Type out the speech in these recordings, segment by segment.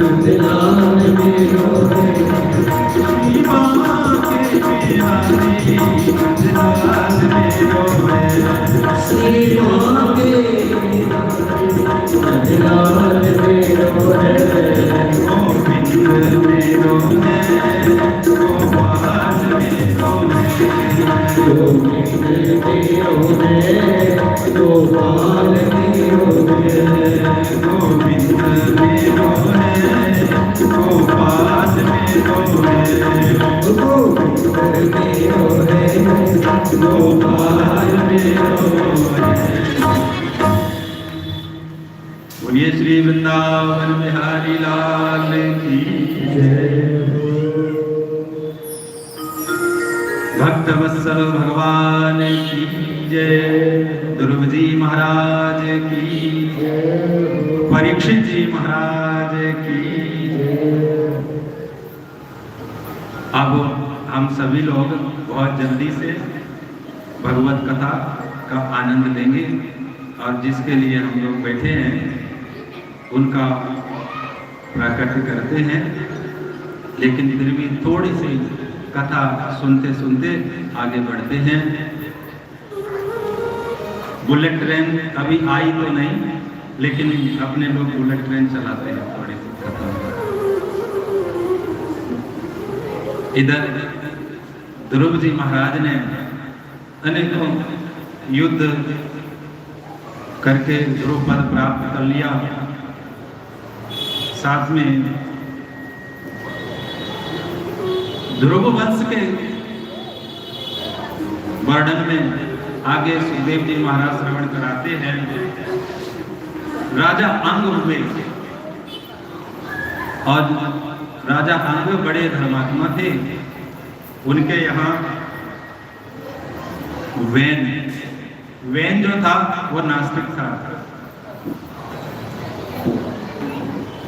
नंदलाल मेरो है श्री माँ के प्यारे नंदलाल मेरो है श्री माँ के नंदलाल मेरो है गोविंद मेरो है गोपाल मेरो है गोविंद मेरो है गोपाल मेरो है गोविंद मेरो है गोपाल मेरो है गोविंद मेरो है गोपाल मेरो है। बोलिए श्री वृंदावन बिहारी लाल की जय। भक्त वत्सल भगवान की जय। ध्रुव जी महाराज की जय। परीक्षित जी महाराज की जय। अब हम सभी लोग बहुत जल्दी से भगवत कथा का आनंद लेंगे और जिसके लिए हम लोग बैठे हैं उनका प्राकट्य करते हैं, लेकिन फिर भी थोड़ी सी कथा सुनते सुनते आगे बढ़ते हैं। बुलेट ट्रेन अभी आई तो नहीं, लेकिन अपने लोग बुलेट ट्रेन चलाते हैं थोड़ी सी कथा। इधर ध्रुव जी महाराज ने अनेकों युद्ध करके ध्रुव पद प्राप्त कर लिया। साथ में ध्रुव वंश के वर्णन में आगे सुखदेव जी महाराज श्रवण कराते हैं। राजा अंग हुए और राजा अंग बड़े धर्मात्मा थे। उनके यहाँ वेन जो था वो नास्तिक था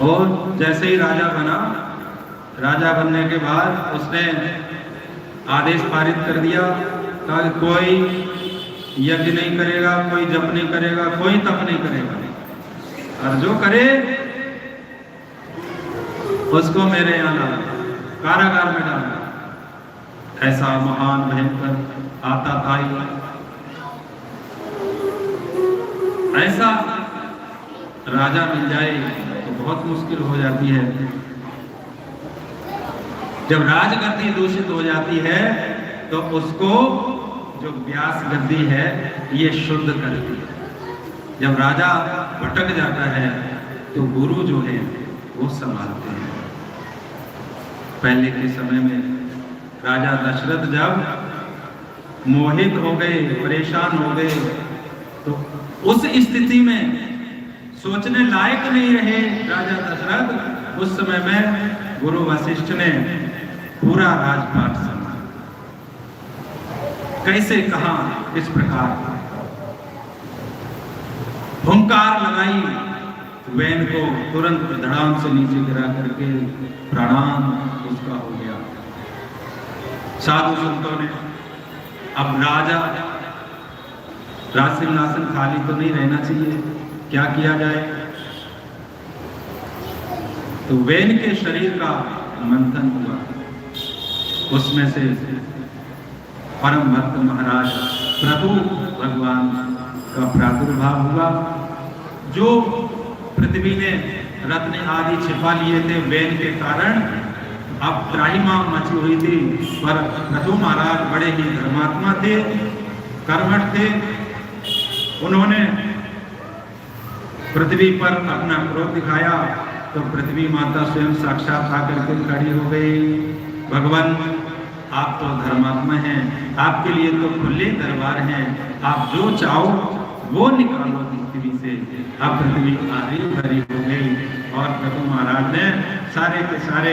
और जैसे ही राजा बना, राजा बनने के बाद उसने आदेश पारित कर दिया कि कोई यज्ञ नहीं करेगा, कोई जप नहीं करेगा, कोई तप नहीं करेगा और जो करे उसको मेरे यहाँ डाल, कारागार में डाल। ऐसा महान भयंकर आता था। ऐसा राजा मिल जाए तो बहुत मुश्किल हो जाती है। जब राजगद्दी दूषित हो जाती है तो उसको जो व्यास गद्दी है ये शुद्ध करती है। जब राजा भटक जाता है तो गुरु जो है वो संभालते हैं। पहले के समय में राजा दशरथ जब मोहित हो गए, परेशान हो गए, तो उस स्थिति में सोचने लायक नहीं रहे राजा दशरथ। उस समय में गुरु वशिष्ठ ने पूरा राजपाट संभाला। कैसे, कहा, किस प्रकार हुंकार लगाई, वैन को तुरंत धड़ाम से नीचे गिरा करके प्राणाम उसका हो गया। साधु संतों ने अब राजा राजसिंहासन खाली तो नहीं रहना चाहिए, क्या किया जाए? तो वैन के शरीर का मंथन हुआ। उसमें से परम भक्त महाराज प्रभु भगवान का प्रादुर्भाव हुआ। जो पृथ्वी ने रत्न आदि छिपा लिए थे वैन के कारण, अब त्राहिमाम मची हुई थी। पर प्रभु महाराज बड़े ही धर्मात्मा थे, कर्मठ थे। उन्होंने पृथ्वी पर अपना क्रोध दिखाया तो पृथ्वी माता स्वयं साक्षात आकर के खड़ी हो गई। भगवान, आप तो धर्मात्मा हैं, आपके लिए तो खुले दरबार हैं, आप जो चाहो वो निकालो पृथ्वी से। अब पृथ्वी आधी भरी हो गई और प्रभु महाराज ने सारे के सारे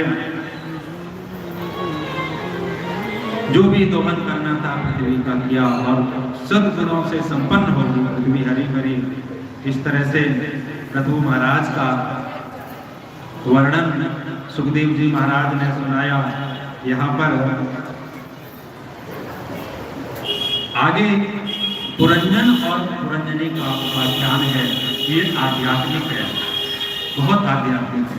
जो भी दोहन करना था पृथ्वी का किया और सद्गुणों से संपन्न हो गई पृथ्वी हरी भरी। इस तरह से प्रभु महाराज का वर्णन सुखदेव जी महाराज ने सुनाया। यहाँ पर आगे पुरंजन और पुरंजनी का उपाख्यान है। ये आध्यात्मिक है, बहुत आध्यात्मिक है।